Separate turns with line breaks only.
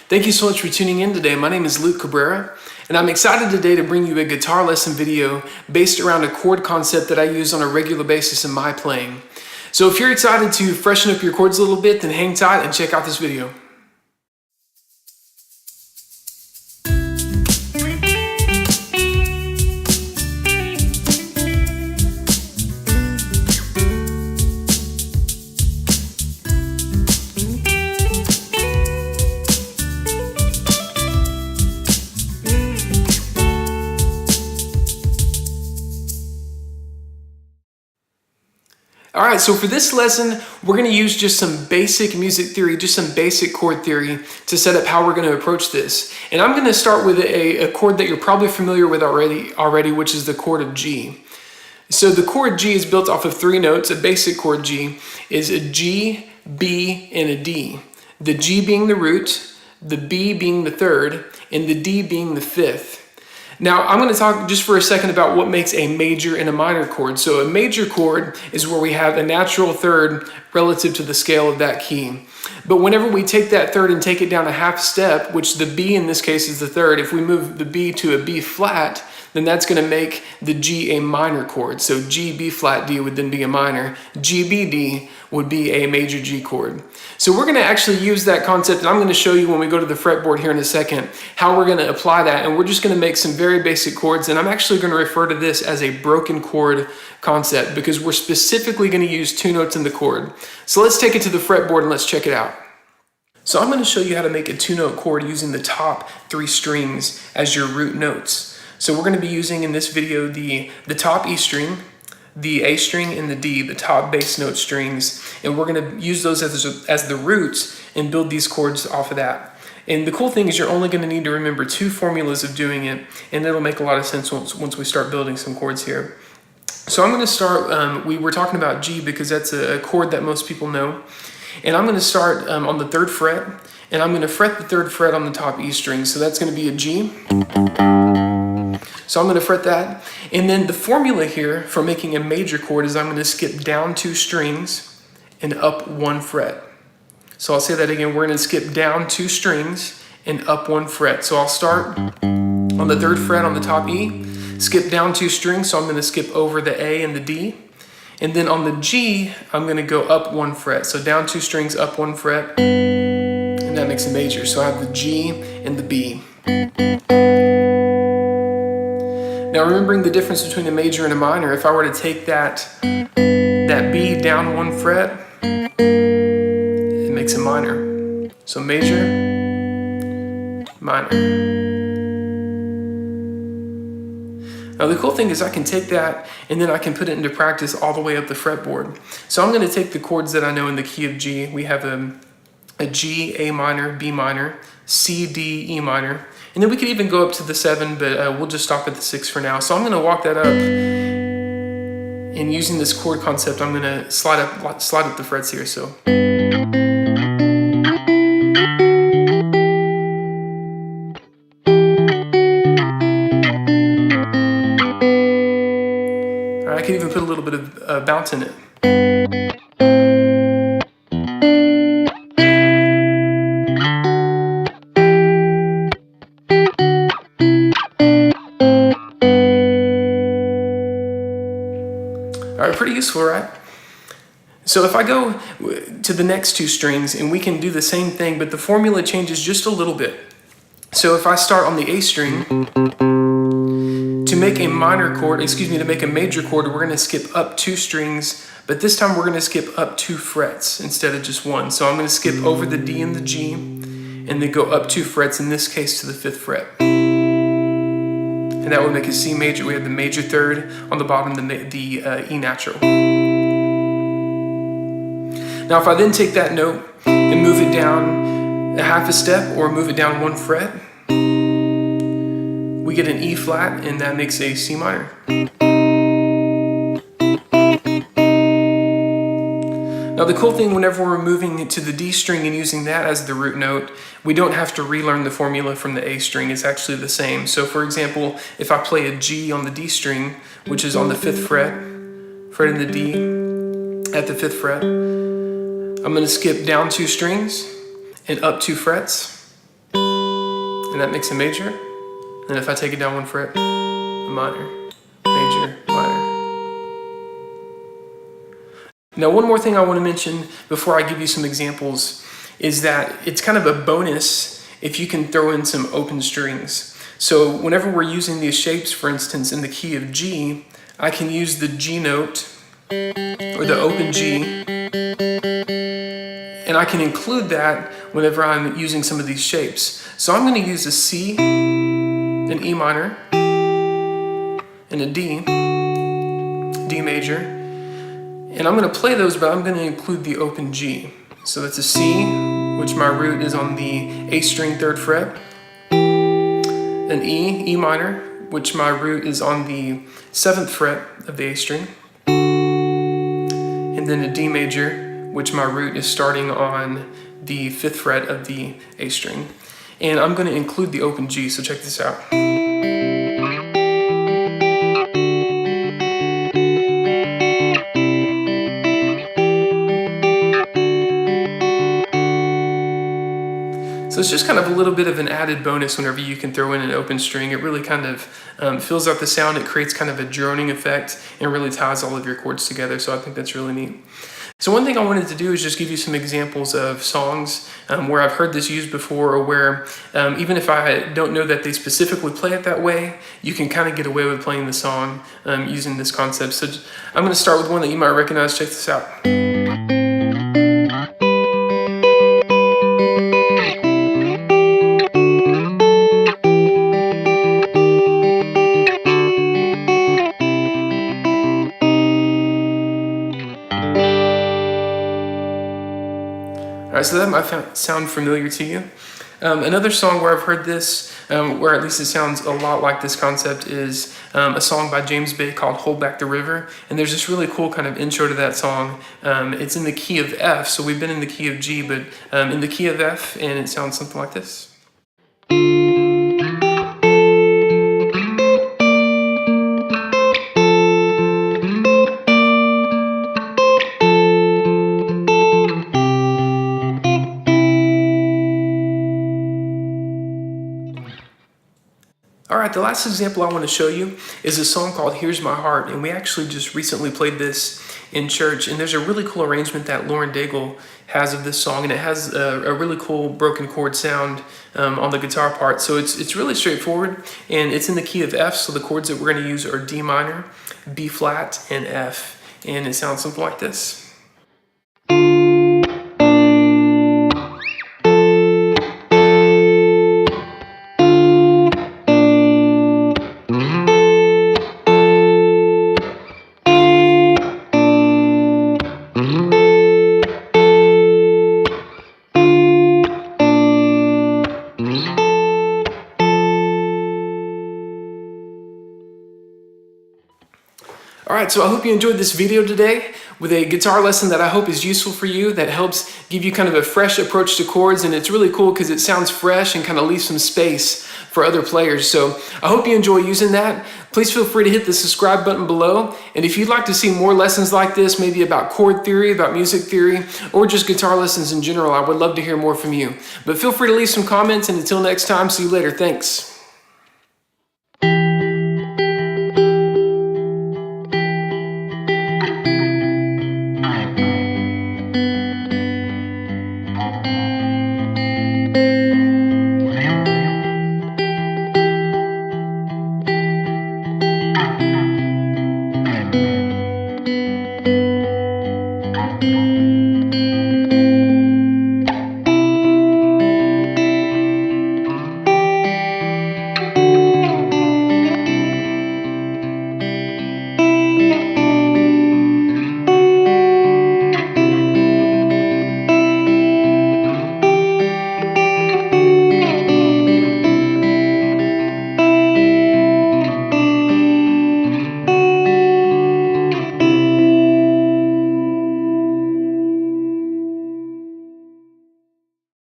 Thank you so much for tuning in today. My name is Luke Cabrera, and I'm excited today to bring you a guitar lesson video based around a chord concept that I use on a regular basis in my playing. So if you're excited to freshen up your chords a little bit, then hang tight and check out this video. Alright, so for this lesson, we're going to use just some basic music theory, just some basic chord theory to set up how we're going to approach this. And I'm going to start with a chord that you're probably familiar with already, which is the chord of G. So the chord G is built off of three notes. A basic chord G is a G, B, and a D. The G being the root, the B being the third, and the D being the fifth. Now, I'm going to talk just for a second about what makes a major and a minor chord. So a major chord is where we have a natural third relative to the scale of that key. But whenever we take that third and take it down a half step, which the B in this case is the third, if we move the B to a B flat, then that's going to make the G a minor chord. So G, B flat, D would then be a minor. G, B, D would be a major G chord. So we're going to actually use that concept, and I'm going to show you when we go to the fretboard here in a second how we're going to apply that, and we're just going to make some very basic chords, and I'm actually going to refer to this as a broken chord concept because we're specifically going to use two notes in the chord. So let's take it to the fretboard and let's check it out. So I'm going to show you how to make a two-note chord using the top three strings as your root notes. So we're going to be using in this video the top E string, the A string, and the D, the top bass note strings, and we're going to use those as the roots and build these chords off of that. And the cool thing is you're only going to need to remember two formulas of doing it, and it'll make a lot of sense once we start building some chords here. So I'm going to start, we were talking about G because that's a chord that most people know, and I'm going to start on the 3rd fret, and I'm going to fret the 3rd fret on the top E string, so that's going to be a G. So I'm going to fret that, and then the formula here for making a major chord is I'm going to skip down 2 strings and up 1 fret. So I'll say that again, we're going to skip down 2 strings and up 1 fret. So I'll start on the 3rd fret on the top E, skip down 2 strings, so I'm going to skip over the A and the D, and then on the G, I'm going to go up 1 fret. So down 2 strings, up 1 fret, and that makes a major. So I have the G and the B. Now remembering the difference between a major and a minor, if I were to take that B down 1 fret, it makes a minor. So major, minor. Now the cool thing is I can take that and then I can put it into practice all the way up the fretboard. So I'm going to take the chords that I know in the key of G. We have a G, A minor, B minor, C, D, E minor, and then we could even go up to the 7, but we'll just stop at the 6 for now. So I'm going to walk that up, and using this chord concept, I'm going to slide up the frets here. So. I can even put a little bit of bounce in it. All right, pretty useful, right? So if I go to the next 2 strings, and we can do the same thing, but the formula changes just a little bit. So if I start on the A string, to make a major chord, we're going to skip up 2 strings, but this time we're going to skip up 2 frets instead of just 1. So I'm going to skip over the D and the G, and then go up 2 frets, in this case to the 5th fret. And that would make a C major. We have the major 3rd on the bottom, the E natural. Now if I then take that note and move it down a half a step or move it down 1 fret, we get an E flat, and that makes a C minor. Now the cool thing, whenever we're moving to the D string and using that as the root note, we don't have to relearn the formula from the A string. It's actually the same. So for example, if I play a G on the D string, which is on the 5th fret, fretting the D at the 5th fret, I'm going to skip down 2 strings and up 2 frets. and that makes a major. And if I take it down 1 fret, a minor, major, minor. Now, one more thing I want to mention before I give you some examples is that it's kind of a bonus if you can throw in some open strings. So whenever we're using these shapes, for instance, in the key of G, I can use the G note or the open G, and I can include that whenever I'm using some of these shapes. So I'm going to use a C, an E minor, and a D, D major, and I'm going to play those, but I'm going to include the open G. So that's a C, which my root is on the A string 3rd fret, an E, E minor, which my root is on the 7th fret of the A string, and then a D major, which my root is starting on the 5th fret of the A string. And I'm going to include the open G, so check this out. So it's just kind of a little bit of an added bonus whenever you can throw in an open string. It really kind of fills out the sound. It creates kind of a droning effect and really ties all of your chords together. So I think that's really neat. So one thing I wanted to do is just give you some examples of songs where I've heard this used before, or where even if I don't know that they specifically play it that way, you can kind of get away with playing the song using this concept. So I'm going to start with one that you might recognize. Check this out. All right, so that might sound familiar to you. Another song where I've heard this, where at least it sounds a lot like this concept, is a song by James Bay called Hold Back the River. And there's this really cool kind of intro to that song. It's in the key of F, so we've been in the key of G, but in the key of F, and it sounds something like this. All right, the last example I want to show you is a song called Here's My Heart, and we actually just recently played this in church, and there's a really cool arrangement that Lauren Daigle has of this song, and it has a really cool broken chord sound on the guitar part. So it's really straightforward, and it's in the key of F, so the chords that we're going to use are D minor, B flat, and F, and it sounds something like this. All right, so I hope you enjoyed this video today with a guitar lesson that I hope is useful for you, that helps give you kind of a fresh approach to chords, and it's really cool because it sounds fresh and kind of leaves some space for other players. So I hope you enjoy using that. Please feel free to hit the subscribe button below, and if you'd like to see more lessons like this, maybe about chord theory, about music theory, or just guitar lessons in general, I would love to hear more from you. But feel free to leave some comments, and until next time, see you later. Thanks.